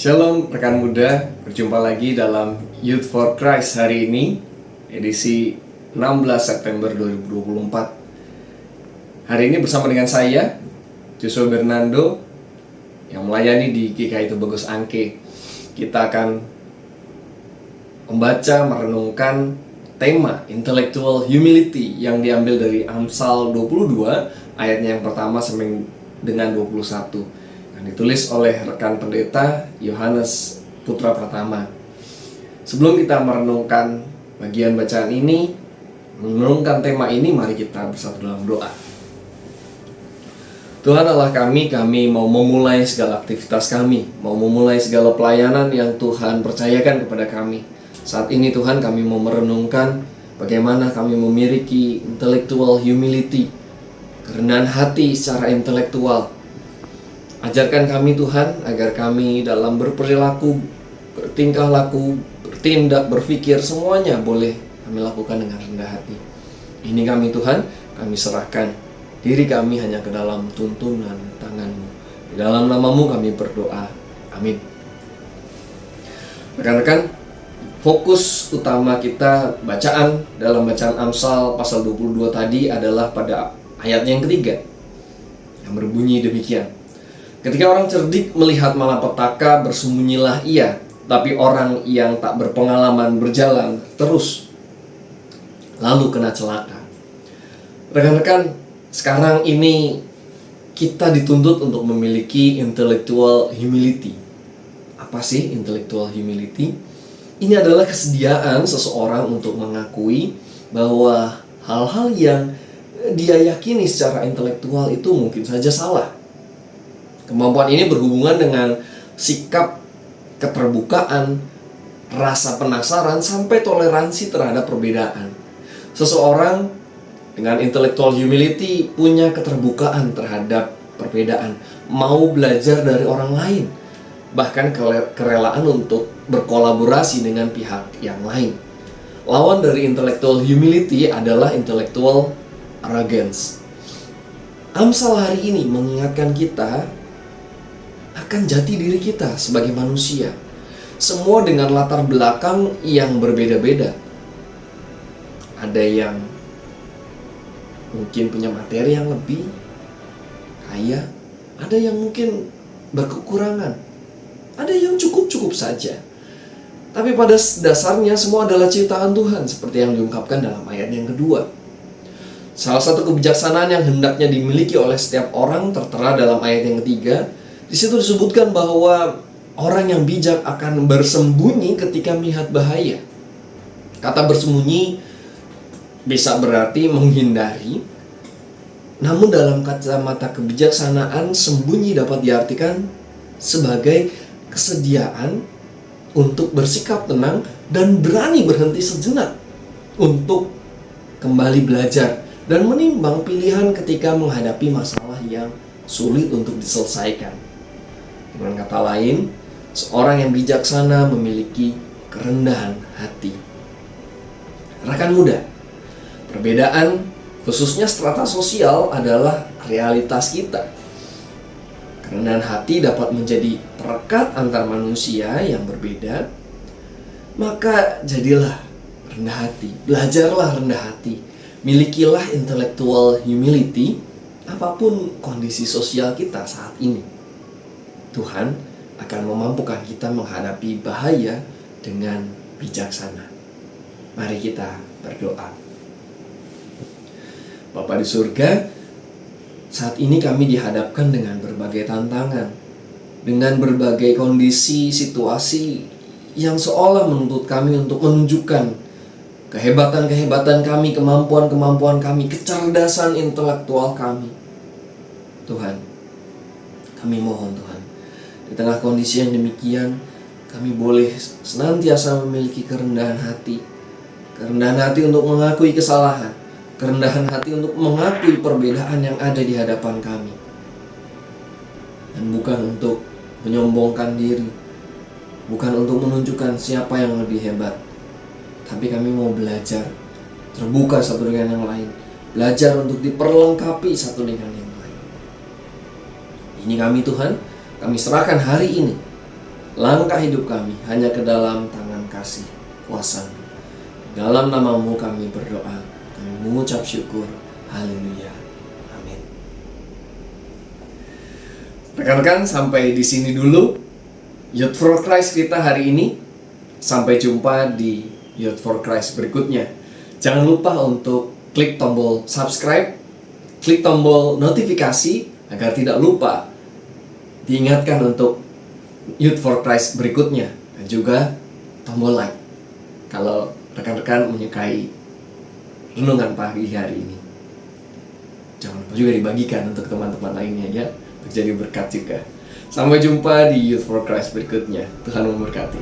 Shalom rekan muda, berjumpa lagi dalam Youth for Christ hari ini, edisi 16 September 2024. Hari ini bersama dengan saya, Joshua Bernando, yang melayani di GKI Tubagus Angke. Kita akan membaca, merenungkan tema Intellectual Humility yang diambil dari Amsal 22, ayatnya yang pertama sampai dengan 21. Ditulis oleh rekan pendeta Yohanes Putra Pratama. Sebelum kita merenungkan bagian bacaan ini, merenungkan tema ini, mari kita bersatu dalam doa. Tuhan Allah kami mau memulai segala aktivitas kami, mau memulai segala pelayanan yang Tuhan percayakan kepada kami. Saat ini Tuhan, kami mau merenungkan bagaimana kami memiliki intellectual humility, kerendahan hati secara intelektual. Ajarkan kami Tuhan, agar kami dalam berperilaku, bertingkah laku, bertindak, berpikir, semuanya boleh kami lakukan dengan rendah hati. Ini kami Tuhan, kami serahkan diri kami hanya ke dalam tuntunan tangan-Mu. Di dalam nama-Mu kami berdoa. Amin. Rekan-rekan, fokus utama kita dalam bacaan Amsal pasal 22 tadi adalah pada ayat yang ketiga, yang berbunyi demikian. Ketika orang cerdik melihat malapetaka, bersembunyilah ia, tapi orang yang tak berpengalaman berjalan terus, lalu kena celaka. Rekan-rekan, sekarang ini kita dituntut untuk memiliki intellectual humility. Apa sih intellectual humility? Ini adalah kesediaan seseorang untuk mengakui bahwa hal-hal yang dia yakini secara intelektual itu mungkin saja salah. Kemampuan ini berhubungan dengan sikap keterbukaan, rasa penasaran, sampai toleransi terhadap perbedaan. Seseorang dengan intellectual humility punya keterbukaan terhadap perbedaan, mau belajar dari orang lain, bahkan kerelaan untuk berkolaborasi dengan pihak yang lain. Lawan dari intellectual humility adalah intellectual arrogance. Amsal hari ini mengingatkan kita akan jati diri kita sebagai manusia, semua dengan latar belakang yang berbeda-beda. Ada yang mungkin punya materi yang lebih kaya, ada yang mungkin berkekurangan, ada yang cukup-cukup saja. Tapi pada dasarnya semua adalah ciptaan Tuhan, seperti yang diungkapkan dalam ayat yang kedua. Salah satu kebijaksanaan yang hendaknya dimiliki oleh setiap orang tertera dalam ayat yang ketiga. Di situ disebutkan bahwa orang yang bijak akan bersembunyi ketika melihat bahaya. Kata bersembunyi bisa berarti menghindari. Namun dalam kacamata kebijaksanaan, sembunyi dapat diartikan sebagai kesediaan untuk bersikap tenang dan berani berhenti sejenak untuk kembali belajar dan menimbang pilihan ketika menghadapi masalah yang sulit untuk diselesaikan. Dengan kata lain, seorang yang bijaksana memiliki kerendahan hati. Rekan muda, perbedaan khususnya strata sosial adalah realitas kita. Kerendahan hati dapat menjadi perekat antar manusia yang berbeda. Maka jadilah rendah hati, belajarlah rendah hati, milikilah intellectual humility apapun kondisi sosial kita saat ini. Tuhan akan memampukan kita menghadapi bahaya dengan bijaksana. Mari kita berdoa. Bapa di surga, saat ini kami dihadapkan dengan berbagai tantangan, dengan berbagai kondisi, situasi yang seolah menuntut kami untuk menunjukkan kehebatan-kehebatan kami, kemampuan-kemampuan kami, kecerdasan intelektual kami. Tuhan, kami mohon Tuhan, di tengah kondisi yang demikian, kami boleh senantiasa memiliki kerendahan hati. Kerendahan hati untuk mengakui kesalahan, kerendahan hati untuk mengakui perbedaan yang ada di hadapan kami. Dan bukan untuk menyombongkan diri, bukan untuk menunjukkan siapa yang lebih hebat. Tapi kami mau belajar, terbuka satu dengan yang lain, belajar untuk diperlengkapi satu dengan yang lain. Ini kami Tuhan, kami serahkan hari ini Langkah hidup kami hanya ke dalam tangan kasih kuasa. Dalam namamu kami berdoa, kami mengucap syukur. Haleluya. Amin. Rekan-rekan, sampai di sini dulu Youth for Christ kita hari ini. Sampai jumpa di Youth for Christ berikutnya. Jangan lupa untuk klik tombol subscribe, klik tombol notifikasi agar tidak lupa diingatkan untuk Youth for Christ berikutnya, dan juga tombol like kalau rekan-rekan menyukai renungan pagi hari ini. Jangan lupa juga dibagikan untuk teman-teman lainnya ya, untuk jadi berkat juga. Sampai jumpa di Youth for Christ berikutnya. Tuhan memberkati.